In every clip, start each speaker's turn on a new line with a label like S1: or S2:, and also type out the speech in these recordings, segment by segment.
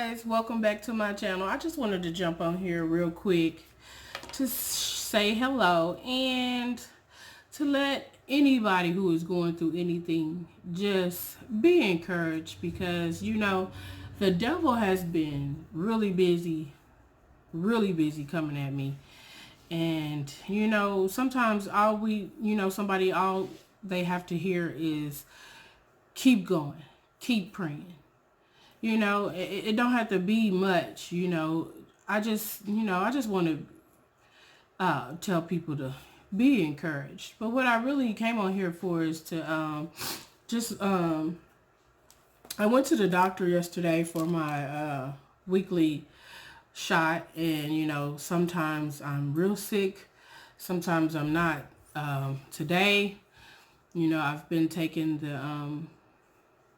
S1: guys, welcome back to my channel. I just wanted to jump on here real quick to say hello and to let anybody who is going through anything just be encouraged, because you know the devil has been really busy coming at me. And you know, sometimes all they have to hear is keep going, keep praying. You know, it don't have to be much. I just want to tell people to be encouraged. But what I really came on here for is to I went to the doctor yesterday for my weekly shot, and you know, sometimes I'm real sick, sometimes I'm not. Today, you know, I've been taking the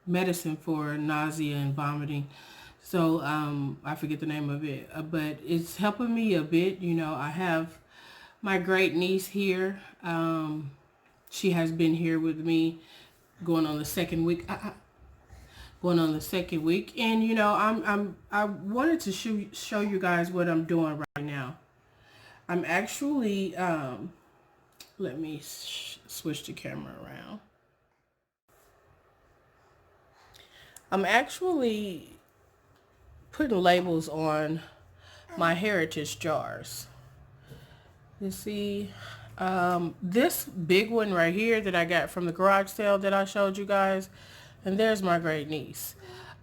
S1: medicine for nausea and vomiting. So I forget the name of it, but it's helping me a bit. You know, I have my great niece here. She has been here with me going on the second week. Going on the second week, and you know, I wanted to show you guys what I'm doing right now. I'm actually let me switch the camera around. I'm actually putting labels on my heritage jars. You see, this big one right here that I got from the garage sale that I showed you guys, and there's my great niece.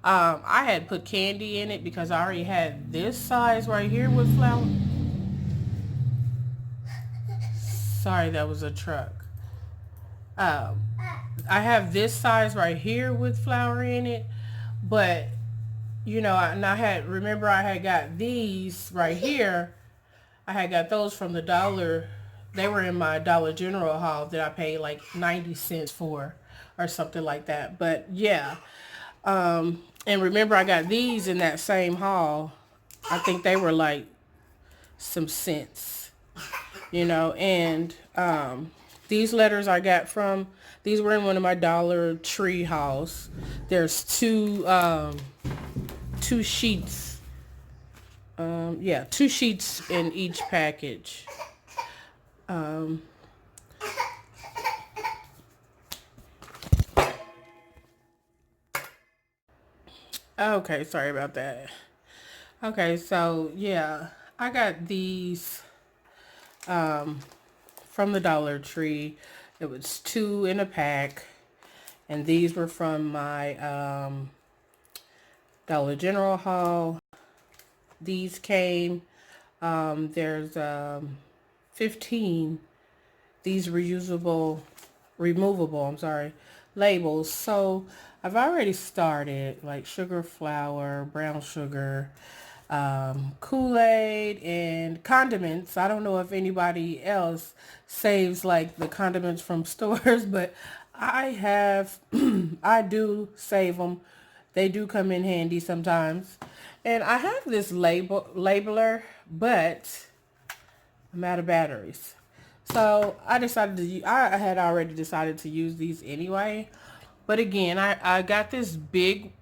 S1: I had put candy in it because I already had this size right here with flour. Sorry, that was a truck. I have this size right here with flour in it, but you know, and I had got these right here. I had got those from the dollar. They were in my Dollar General haul that I paid like 90 cents for or something like that. But yeah. And remember, I got these in that same haul. I think they were like some cents, you know, and these letters I got these were in one of my Dollar Tree hauls. There's two sheets. Two sheets in each package. Okay, sorry about that. Okay, so yeah, I got these from the Dollar Tree. It was 2 in a pack, and these were from my Dollar General haul. These came, there's 15 these removable labels. So I've already started, like sugar, flour, brown sugar, Kool-Aid, and condiments. I don't know if anybody else saves like the condiments from stores, but I have. I do save them. They do come in handy sometimes. And I have this labeler, but I'm out of batteries. So I had already decided to use these anyway. But again, I got this big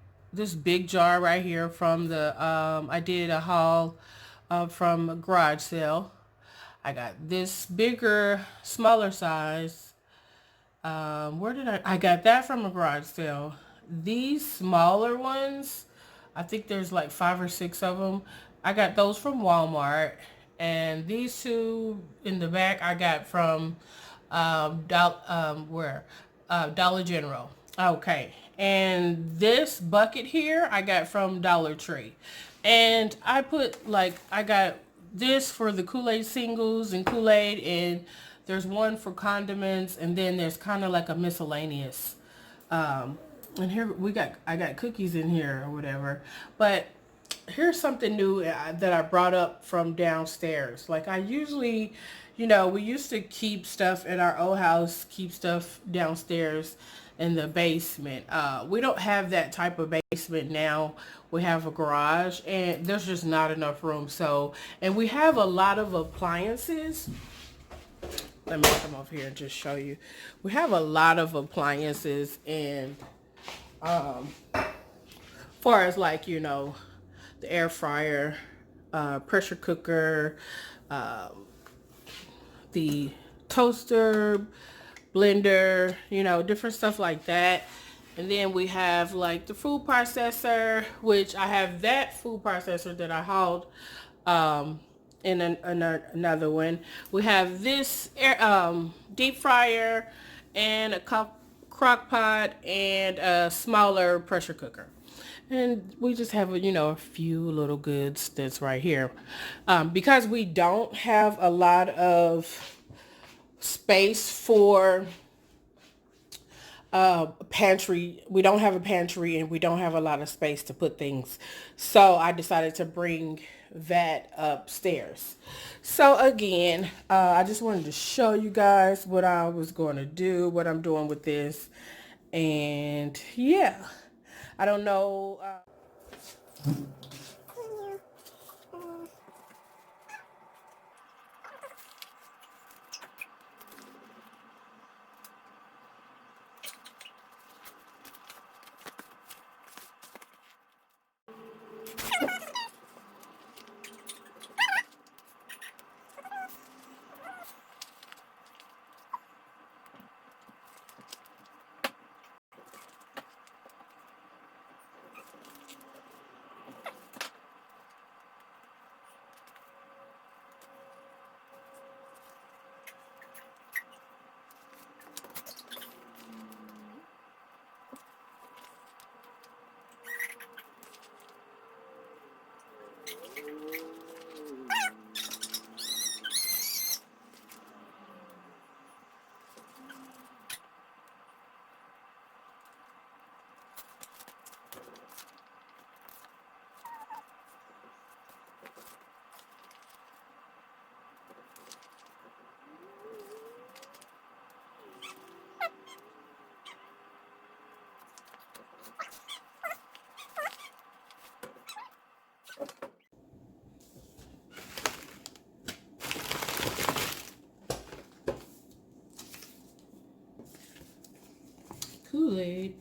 S1: jar right here from the, I did a haul from a garage sale. I got this smaller size. I got that from a garage sale. These smaller ones, I think there's like 5 or 6 of them. I got those from Walmart. And these two in the back I got from Dollar General. Okay. And this bucket here I got from Dollar Tree. And I got this for the Kool-Aid singles and Kool-Aid, and there's one for condiments, and then there's kind of like a miscellaneous. And here I got cookies in here or whatever. But here's something new that I brought up from downstairs. Like I usually, you know, we used to keep stuff in our old house, keep stuff downstairs in the basement. We don't have that type of basement now. We have a garage, and there's just not enough room. So, and we have a lot of appliances. Let me come over here and just show you. We have a lot of appliances, and far as like, you know, the air fryer, pressure cooker, um, the toaster, blender, you know, different stuff like that. And then we have like the food processor, which I have that food processor that I hauled in another one. We have this deep fryer and a crock pot and a smaller pressure cooker. And we just have, you know, a few little goods that's right here. Because we don't have a lot of space for pantry. We don't have a pantry and we don't have a lot of space to put things. So I decided to bring that upstairs. So again, I just wanted to show you guys what I was going to do, what I'm doing with this. And yeah, I don't know. Kool-Aid.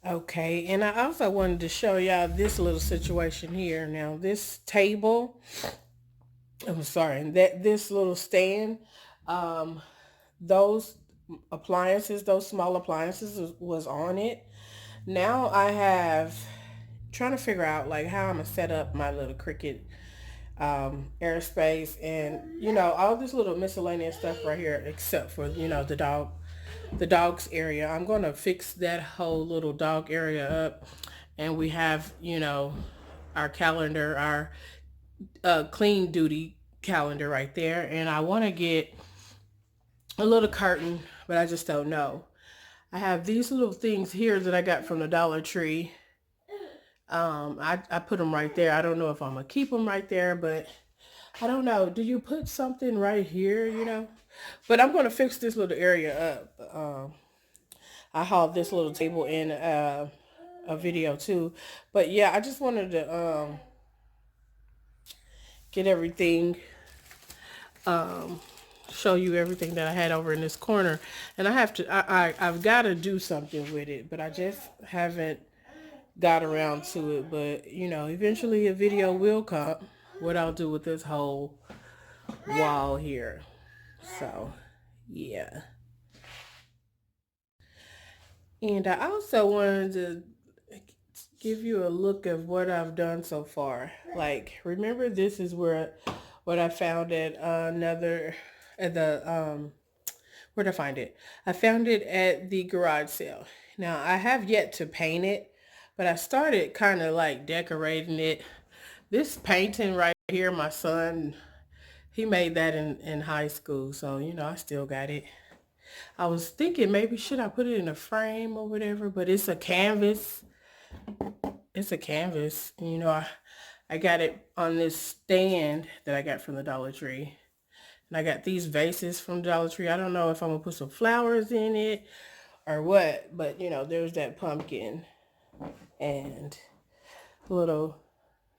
S1: Okay, and I also wanted to show y'all this little situation here. Now, this table, I'm sorry, that this little stand, um, those appliances, those small appliances was on it. Now I have trying to figure out like how I'm gonna set up my little Cricut airspace and you know all this little miscellaneous stuff right here except for you know the dog's area. I'm going to fix that whole little dog area up. And we have, you know, our calendar, our clean duty calendar right there. And I want to get a little curtain, but I just don't know. I have these little things here that I got from the Dollar Tree. I put them right there. I don't know if I'm going to keep them right there, but I don't know. Do you put something right here, you know? But I'm going to fix this little area up. I hauled this little table in a video too. But yeah, I just wanted to get everything show you everything that I had over in this corner. And I have to, I've got to do something with it, but I just haven't got around to it. But, you know, eventually a video will come, what I'll do with this whole wall here. So, yeah. And I also wanted to give you a look of what I've done so far. Like, remember, this is where what I found at at the where'd I find it? I found it at the garage sale. Now, I have yet to paint it, but I started kind of like decorating it. This painting right here, my son, he made that in high school, so you know I still got it. I was thinking maybe should I put it in a frame or whatever, but it's a canvas. It's a canvas. You know, I got it on this stand that I got from the Dollar Tree. And I got these vases from Dollar Tree. I don't know if I'm going to put some flowers in it or what, but you know, there's that pumpkin and a little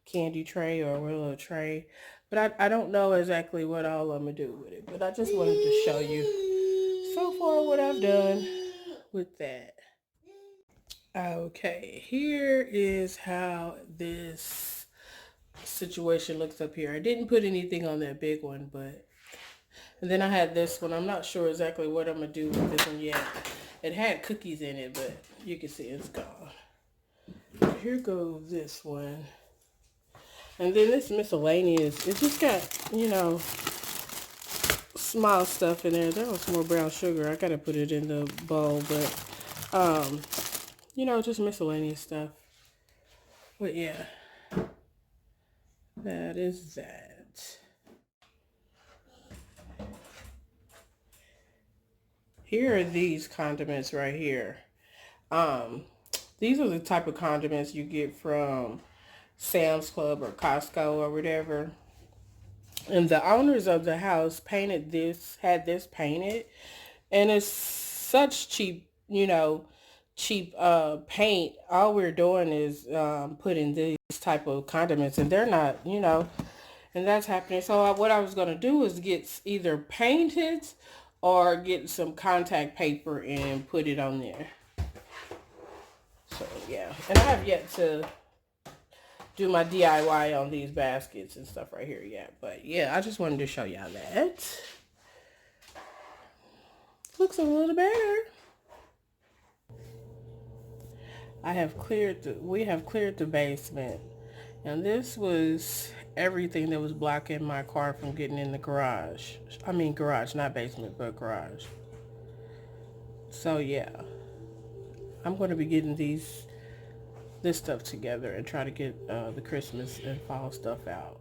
S1: candy tray or a little tray. But I don't know exactly what all I'm going to do with it. But I just wanted to show you so far what I've done with that. Okay, here is how this situation looks up here. I didn't put anything on that big one, but and then I had this one. I'm not sure exactly what I'm gonna do with this one yet. It had cookies in it, but you can see it's gone. Here goes this one. And then this miscellaneous, it just got, you know, small stuff in there. There was some more brown sugar. I gotta put it in the bowl, but you know, just miscellaneous stuff. But yeah, that is that. Here are these condiments right here. Um, these are the type of condiments you get from Sam's Club or Costco or whatever. And the owners of the house had this painted, and it's such cheap, you know, cheap paint. All we're doing is putting these type of condiments, and they're not, you know, and that's happening. So what I was going to do is get either painted or get some contact paper and put it on there. So yeah, and I have yet to do my DIY on these baskets and stuff right here yet. But yeah, I just wanted to show y'all that. Looks a little better. We have cleared the basement. And this was everything that was blocking my car from getting in the garage. I mean garage, not basement, but garage. So yeah, I'm going to be getting this stuff together and try to get the Christmas and fall stuff out.